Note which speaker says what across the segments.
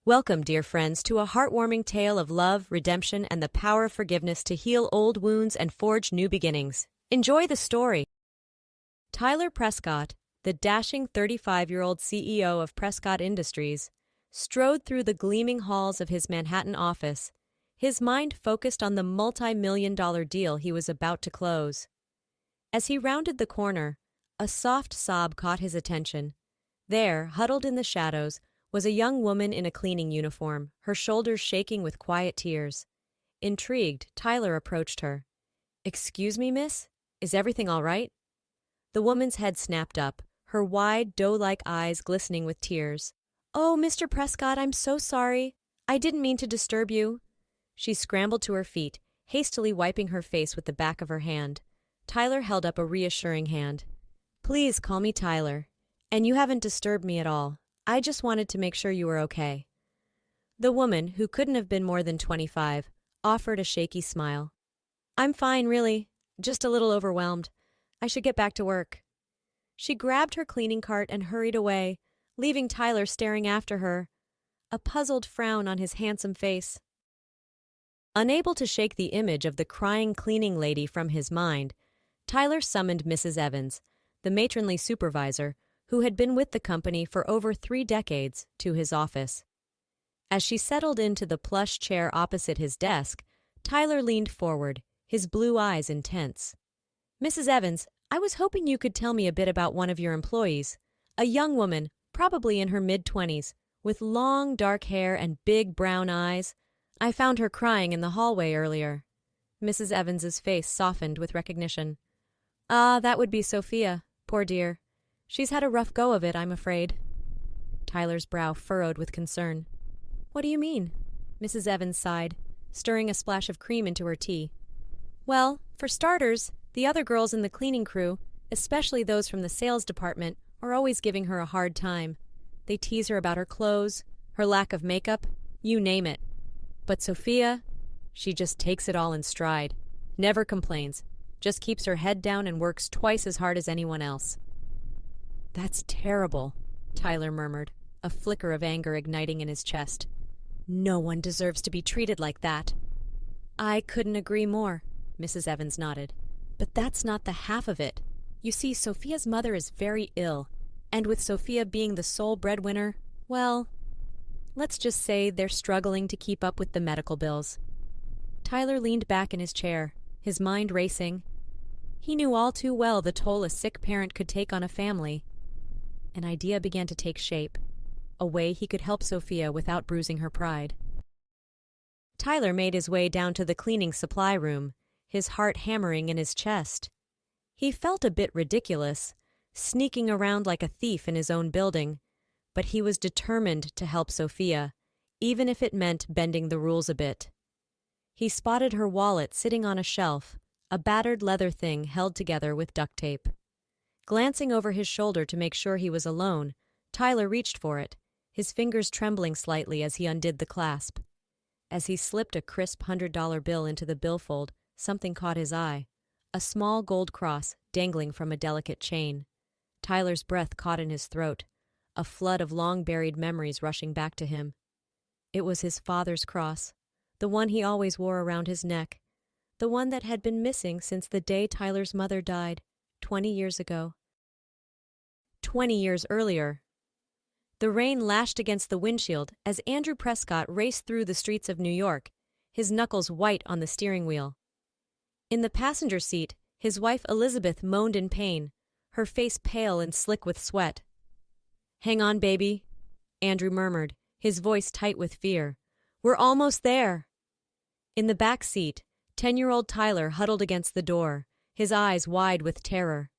Speaker 1: Welcome, dear friends, to a heartwarming tale of love, redemption, and the power of forgiveness to heal old wounds and forge new beginnings. Enjoy the story. Tyler Prescott, the dashing 35-year-old CEO of Prescott Industries, strode through the gleaming halls of his Manhattan office, his mind focused on the multi-million-dollar deal he was about to close. As he rounded the corner, a soft sob caught his attention. There, huddled in the shadows, was a young woman in a cleaning uniform, her shoulders shaking with quiet tears. Intrigued, Tyler approached her. "Excuse me, miss? Is everything all right?" The woman's head snapped up, her wide, doe-like eyes glistening with tears. "Oh, Mr. Prescott, I'm so sorry. I didn't mean to disturb you." She scrambled to her feet, hastily wiping her face with the back of her hand. Tyler held up a reassuring hand. "Please call me Tyler. And you haven't disturbed me at all. I just wanted to make sure you were okay." The woman, who couldn't have been more than 25, offered a shaky smile. "I'm fine, really. Just a little overwhelmed. I should get back to work." She grabbed her cleaning cart and hurried away, leaving Tyler staring after her, a puzzled frown on his handsome face. Unable to shake the image of the crying cleaning lady from his mind, Tyler summoned Mrs. Evans, the matronly supervisor, who had been with the company for over 3 decades, to his office. As she settled into the plush chair opposite his desk, Tyler leaned forward, his blue eyes intense. "Mrs. Evans, I was hoping you could tell me a bit about one of your employees. A young woman, probably in her mid-20s, with long dark hair and big brown eyes. I found her crying in the hallway earlier." Mrs. Evans's face softened with recognition. "Ah, that would be Sophia. Poor dear. She's had a rough go of it, I'm afraid." Tyler's brow furrowed with concern. "What do you mean?" Mrs. Evans sighed, stirring a splash of cream into her tea. "Well, for starters, the other girls in the cleaning crew, especially those from the sales department, are always giving her a hard time. They tease her about her clothes, her lack of makeup, you name it. But Sophia, she just takes it all in stride, never complains, just keeps her head down and works twice as hard as anyone else." "That's terrible," Tyler murmured, a flicker of anger igniting in his chest. "No one deserves to be treated like that." "I couldn't agree more," Mrs. Evans nodded. "But that's not the half of it. You see, Sophia's mother is very ill, and with Sophia being the sole breadwinner, well, let's just say they're struggling to keep up with the medical bills." Tyler leaned back in his chair, his mind racing. He knew all too well the toll a sick parent could take on a family. An idea began to take shape, a way he could help Sophia without bruising her pride. Tyler made his way down to the cleaning supply room, his heart hammering in his chest. He felt a bit ridiculous, sneaking around like a thief in his own building, but he was determined to help Sophia, even if it meant bending the rules a bit. He spotted her wallet sitting on a shelf, a battered leather thing held together with duct tape. Glancing over his shoulder to make sure he was alone, Tyler reached for it, his fingers trembling slightly as he undid the clasp. As he slipped a crisp $100 bill into the billfold, something caught his eye, a small gold cross dangling from a delicate chain. Tyler's breath caught in his throat, a flood of long-buried memories rushing back to him. It was his father's cross, the one he always wore around his neck, the one that had been missing since the day Tyler's mother died, 20 years ago. 20 years earlier. The rain lashed against the windshield as Andrew Prescott raced through the streets of New York, his knuckles white on the steering wheel. In the passenger seat, his wife Elizabeth moaned in pain, her face pale and slick with sweat. "Hang on, baby," Andrew murmured, his voice tight with fear. "We're almost there." In the back seat, 10-year-old Tyler huddled against the door, his eyes wide with terror.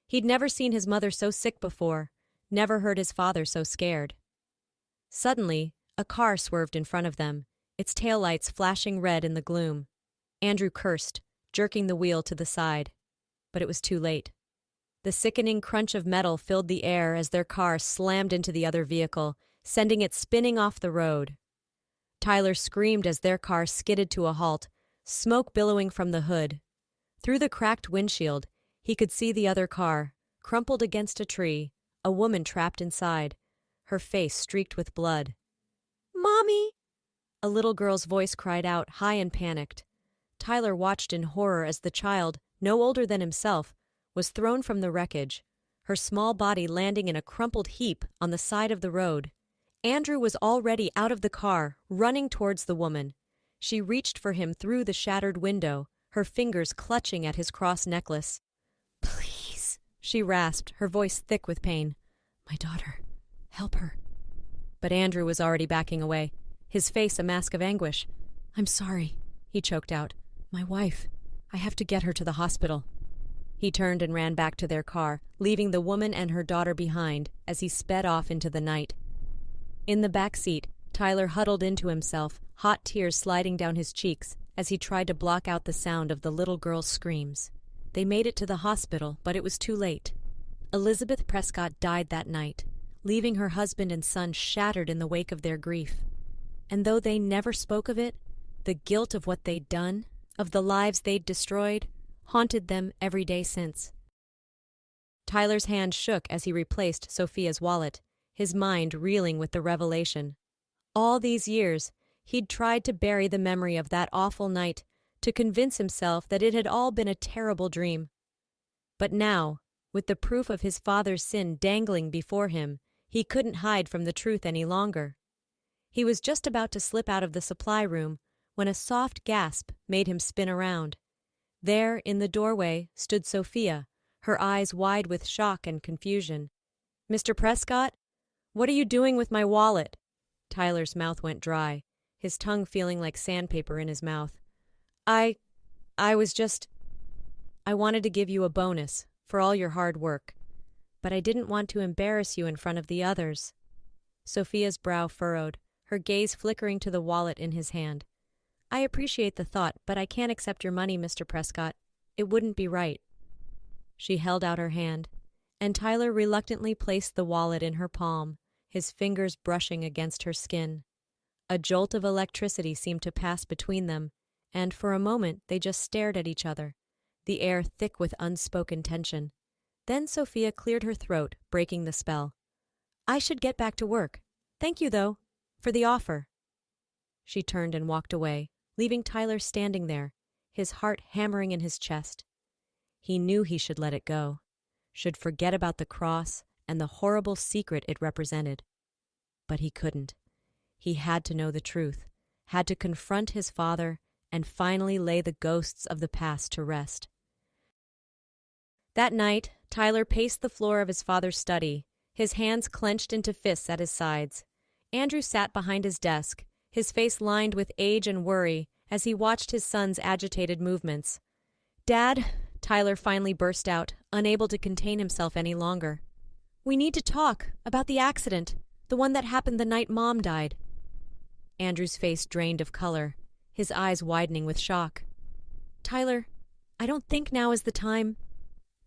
Speaker 1: He'd never seen his mother so sick before, never heard his father so scared. Suddenly, a car swerved in front of them, its taillights flashing red in the gloom. Andrew cursed, jerking the wheel to the side. But it was too late. The sickening crunch of metal filled the air as their car slammed into the other vehicle, sending it spinning off the road. Tyler screamed as their car skidded to a halt, smoke billowing from the hood. Through the cracked windshield, he could see the other car, crumpled against a tree, a woman trapped inside, her face streaked with blood. Mommy! A little girl's voice cried out, high and panicked. Tyler watched in horror as the child, no older than himself, was thrown from the wreckage, her small body landing in a crumpled heap on the side of the road. Andrew was already out of the car, running towards the woman. She reached for him through the shattered window, her fingers clutching at his cross necklace. "Please," she rasped, her voice thick with pain. "My daughter. Help her." But Andrew was already backing away, his face a mask of anguish. "I'm sorry," he choked out. "My wife. I have to get her to the hospital." He turned and ran back to their car, leaving the woman and her daughter behind as he sped off into the night. In the back seat, Tyler huddled into himself, hot tears sliding down his cheeks as he tried to block out the sound of the little girl's screams. They made it to the hospital, but it was too late. Elizabeth Prescott died that night, leaving her husband and son shattered in the wake of their grief. And though they never spoke of it, the guilt of what they'd done, of the lives they'd destroyed, haunted them every day since. Tyler's hand shook as he replaced Sophia's wallet, his mind reeling with the revelation. All these years, he'd tried to bury the memory of that awful night, to convince himself that it had all been a terrible dream. But now, with the proof of his father's sin dangling before him, he couldn't hide from the truth any longer. He was just about to slip out of the supply room when a soft gasp made him spin around. There, in the doorway, stood Sophia, her eyes wide with shock and confusion. "Mr. Prescott? What are you doing with my wallet?" Tyler's mouth went dry, his tongue feeling like sandpaper in his mouth. I wanted to give you a bonus for all your hard work, but I didn't want to embarrass you in front of the others." Sophia's brow furrowed, her gaze flickering to the wallet in his hand. "I appreciate the thought, but I can't accept your money, Mr. Prescott. It wouldn't be right." She held out her hand, and Tyler reluctantly placed the wallet in her palm, his fingers brushing against her skin. A jolt of electricity seemed to pass between them, and for a moment they just stared at each other, the air thick with unspoken tension. Then Sophia cleared her throat, breaking the spell. "I should get back to work. Thank you, though, for the offer." She turned and walked away, leaving Tyler standing there, his heart hammering in his chest. He knew he should let it go, should forget about the cross and the horrible secret it represented. But he couldn't. He had to know the truth, had to confront his father, and finally lay the ghosts of the past to rest. That night, Tyler paced the floor of his father's study, his hands clenched into fists at his sides. Andrew sat behind his desk, his face lined with age and worry as he watched his son's agitated movements. "Dad," Tyler finally burst out, unable to contain himself any longer. "We need to talk about the accident, the one that happened the night Mom died." Andrew's face drained of color, his eyes widening with shock. "Tyler, I don't think now is the time."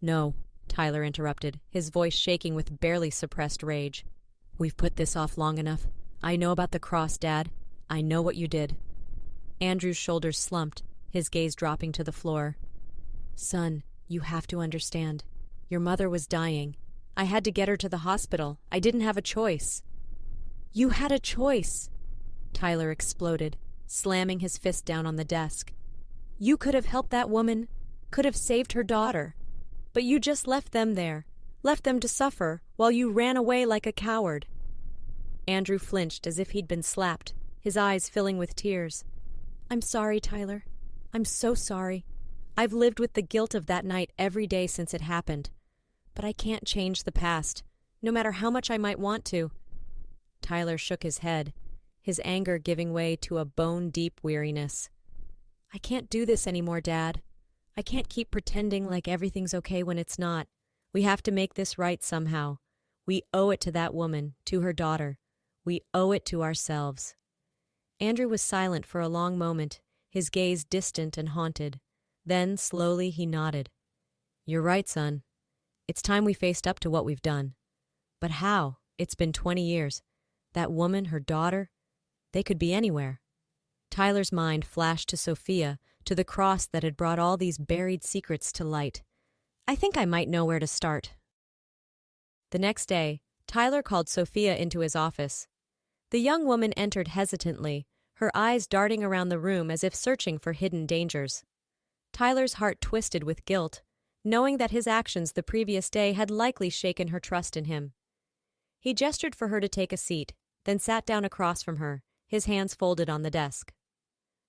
Speaker 1: "No," Tyler interrupted, his voice shaking with barely suppressed rage. "We've put this off long enough. I know about the cross, Dad. I know what you did." Andrew's shoulders slumped, his gaze dropping to the floor. "Son, you have to understand. Your mother was dying. I had to get her to the hospital. I didn't have a choice." "You had a choice," Tyler exploded, slamming his fist down on the desk. "You could have helped that woman, could have saved her daughter. But you just left them there, left them to suffer while you ran away like a coward." Andrew flinched as if he'd been slapped, his eyes filling with tears. "I'm sorry, Tyler. I'm so sorry. I've lived with the guilt of that night every day since it happened. But I can't change the past, no matter how much I might want to." Tyler shook his head, his anger giving way to a bone-deep weariness. "I can't do this anymore, Dad. I can't keep pretending like everything's okay when it's not. We have to make this right somehow. We owe it to that woman, to her daughter. We owe it to ourselves." Andrew was silent for a long moment, his gaze distant and haunted. Then, slowly, he nodded. "You're right, son. It's time we faced up to what we've done. But how? It's been 20 years. That woman, her daughter, they could be anywhere." Tyler's mind flashed to Sophia, to the cross that had brought all these buried secrets to light. "I think I might know where to start." The next day, Tyler called Sophia into his office. The young woman entered hesitantly, her eyes darting around the room as if searching for hidden dangers. Tyler's heart twisted with guilt, knowing that his actions the previous day had likely shaken her trust in him. He gestured for her to take a seat, then sat down across from her, his hands folded on the desk.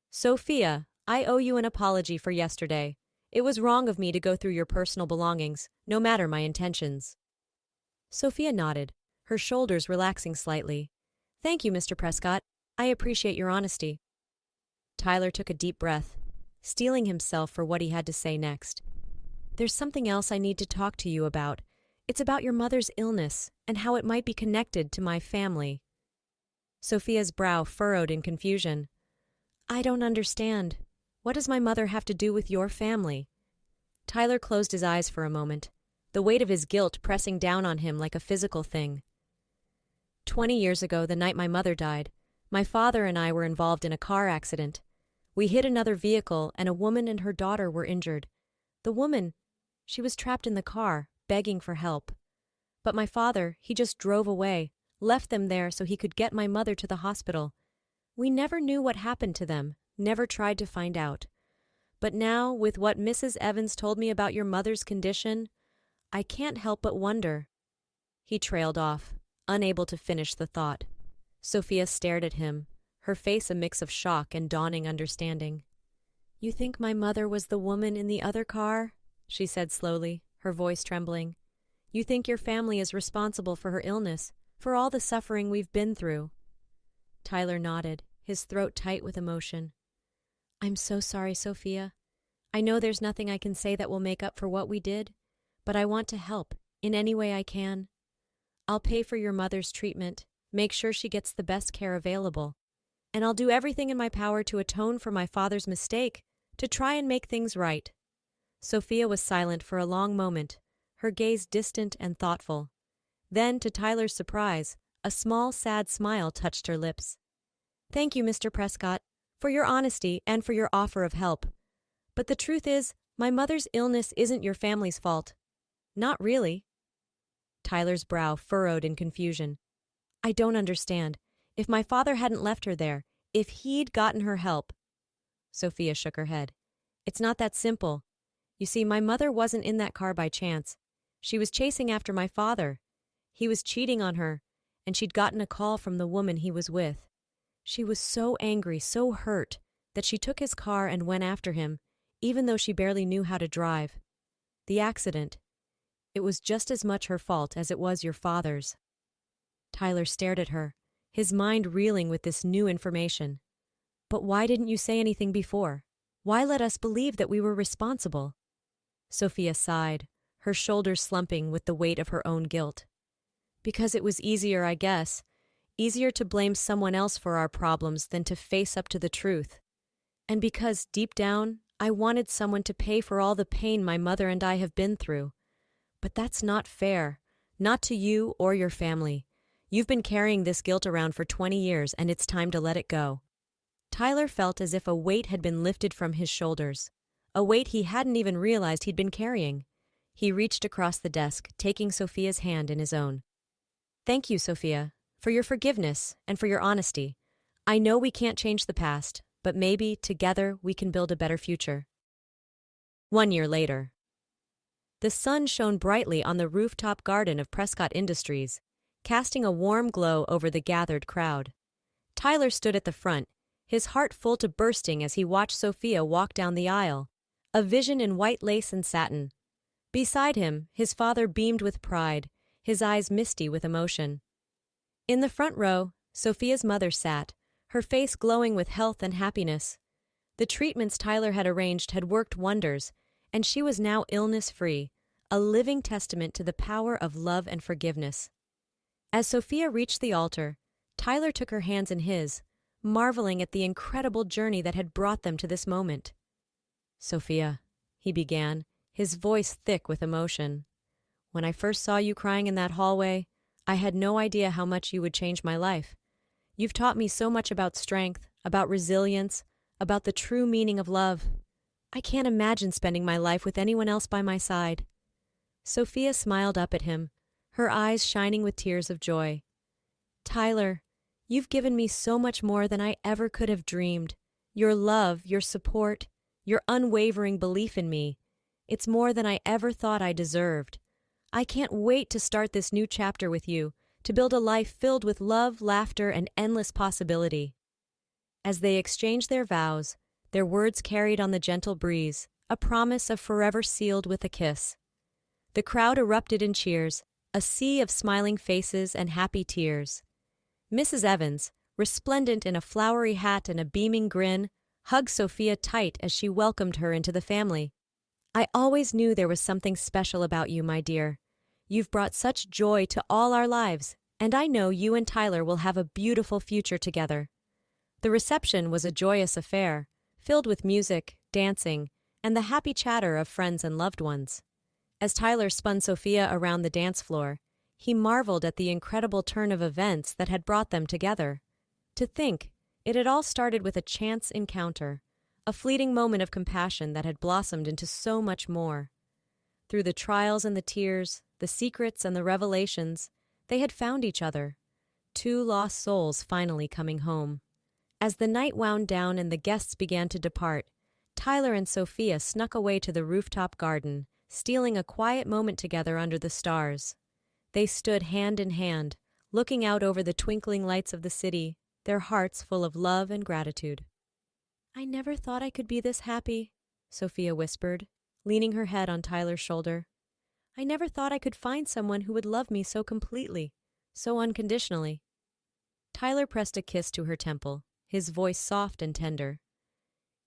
Speaker 1: "Sophia, I owe you an apology for yesterday. It was wrong of me to go through your personal belongings, no matter my intentions." Sophia nodded, her shoulders relaxing slightly. "Thank you, Mr. Prescott. I appreciate your honesty." Tyler took a deep breath, steeling himself for what he had to say next. "There's something else I need to talk to you about. It's about your mother's illness and how it might be connected to my family." Sophia's brow furrowed in confusion. "I don't understand. What does my mother have to do with your family?" Tyler closed his eyes for a moment, the weight of his guilt pressing down on him like a physical thing. 20 years ago, the night my mother died, my father and I were involved in a car accident. We hit another vehicle and a woman and her daughter were injured. The woman, she was trapped in the car, begging for help. But my father, he just drove away, left them there so he could get my mother to the hospital. We never knew what happened to them, never tried to find out. But now, with what Mrs. Evans told me about your mother's condition, I can't help but wonder." He trailed off, unable to finish the thought. Sophia stared at him, her face a mix of shock and dawning understanding. "You think my mother was the woman in the other car?" she said slowly, her voice trembling. "You think your family is responsible for her illness, for all the suffering we've been through?" Tyler nodded, his throat tight with emotion. "I'm so sorry, Sophia. I know there's nothing I can say that will make up for what we did, but I want to help in any way I can. I'll pay for your mother's treatment, make sure she gets the best care available, and I'll do everything in my power to atone for my father's mistake, to try and make things right." Sophia was silent for a long moment, her gaze distant and thoughtful. Then, to Tyler's surprise, a small, sad smile touched her lips. "Thank you, Mr. Prescott, for your honesty and for your offer of help. But the truth is, my mother's illness isn't your family's fault. Not really." Tyler's brow furrowed in confusion. "I don't understand. If my father hadn't left her there, if he'd gotten her help—" Sophia shook her head. "It's not that simple. You see, my mother wasn't in that car by chance. She was chasing after my father. He was cheating on her, and she'd gotten a call from the woman he was with. She was so angry, so hurt, that she took his car and went after him, even though she barely knew how to drive. The accident, it was just as much her fault as it was your father's." Tyler stared at her, his mind reeling with this new information. "But why didn't you say anything before? Why let us believe that we were responsible?" Sophia sighed, her shoulders slumping with the weight of her own guilt. "Because it was easier, I guess. Easier to blame someone else for our problems than to face up to the truth. And because, deep down, I wanted someone to pay for all the pain my mother and I have been through. But that's not fair, not to you or your family. You've been carrying this guilt around for 20 years, and it's time to let it go." Tyler felt as if a weight had been lifted from his shoulders, a weight he hadn't even realized he'd been carrying. He reached across the desk, taking Sophia's hand in his own. "Thank you, Sophia, for your forgiveness and for your honesty. I know we can't change the past, but maybe, together, we can build a better future." 1 year later. The sun shone brightly on the rooftop garden of Prescott Industries, casting a warm glow over the gathered crowd. Tyler stood at the front, his heart full to bursting as he watched Sophia walk down the aisle, a vision in white lace and satin. Beside him, his father beamed with pride, his eyes misty with emotion. In the front row, Sophia's mother sat, her face glowing with health and happiness. The treatments Tyler had arranged had worked wonders, and she was now illness-free, a living testament to the power of love and forgiveness. As Sophia reached the altar, Tyler took her hands in his, marveling at the incredible journey that had brought them to this moment. "Sophia," he began, his voice thick with emotion, "when I first saw you crying in that hallway, I had no idea how much you would change my life. You've taught me so much about strength, about resilience, about the true meaning of love. I can't imagine spending my life with anyone else by my side." Sophia smiled up at him, her eyes shining with tears of joy. "Tyler, You've given me so much more than I ever could have dreamed. Your love, your support, your unwavering belief in me. It's more than I ever thought I deserved. I can't wait to start this new chapter with you, to build a life filled with love, laughter, and endless possibility." As they exchanged their vows, their words carried on the gentle breeze, a promise of forever sealed with a kiss. The crowd erupted in cheers, a sea of smiling faces and happy tears. Mrs. Evans, resplendent in a flowery hat and a beaming grin, hugged Sophia tight as she welcomed her into the family. "I always knew there was something special about you, my dear. You've brought such joy to all our lives, and I know you and Tyler will have a beautiful future together." The reception was a joyous affair, filled with music, dancing, and the happy chatter of friends and loved ones. As Tyler spun Sophia around the dance floor, he marveled at the incredible turn of events that had brought them together. To think, it had all started with a chance encounter, a fleeting moment of compassion that had blossomed into so much more. Through the trials and the tears, the secrets and the revelations, they had found each other, two lost souls finally coming home. As the night wound down and the guests began to depart, Tyler and Sophia snuck away to the rooftop garden, stealing a quiet moment together under the stars. They stood hand in hand, looking out over the twinkling lights of the city, their hearts full of love and gratitude. "I never thought I could be this happy," Sophia whispered, leaning her head on Tyler's shoulder. "I never thought I could find someone who would love me so completely, so unconditionally." Tyler pressed a kiss to her temple, his voice soft and tender.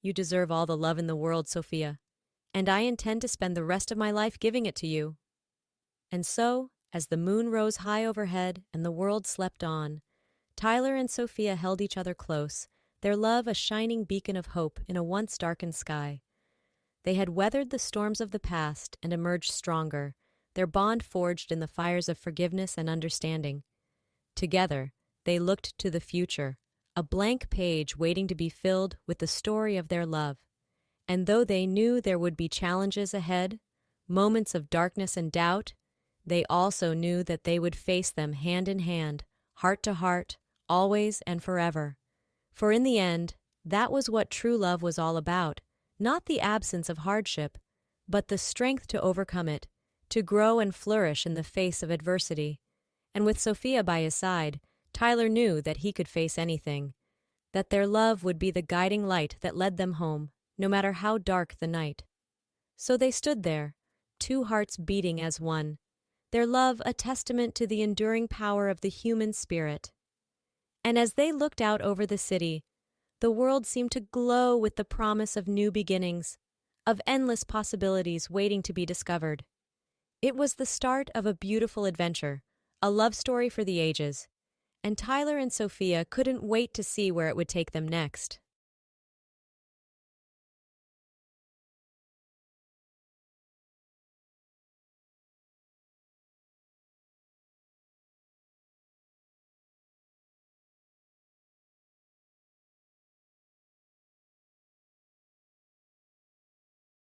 Speaker 1: "You deserve all the love in the world, Sophia, and I intend to spend the rest of my life giving it to you." And so, as the moon rose high overhead and the world slept on, Tyler and Sophia held each other close, their love a shining beacon of hope in a once darkened sky. They had weathered the storms of the past and emerged stronger, their bond forged in the fires of forgiveness and understanding. Together, they looked to the future, a blank page waiting to be filled with the story of their love. And though they knew there would be challenges ahead, moments of darkness and doubt, they also knew that they would face them hand in hand, heart to heart, always and forever. For in the end, that was what true love was all about, not the absence of hardship, but the strength to overcome it, to grow and flourish in the face of adversity. And with Sophia by his side, Tyler knew that he could face anything, that their love would be the guiding light that led them home, no matter how dark the night. So they stood there, two hearts beating as one, their love a testament to the enduring power of the human spirit. And as they looked out over the city, the world seemed to glow with the promise of new beginnings, of endless possibilities waiting to be discovered. It was the start of a beautiful adventure, a love story for the ages, and Tyler and Sophia couldn't wait to see where it would take them next.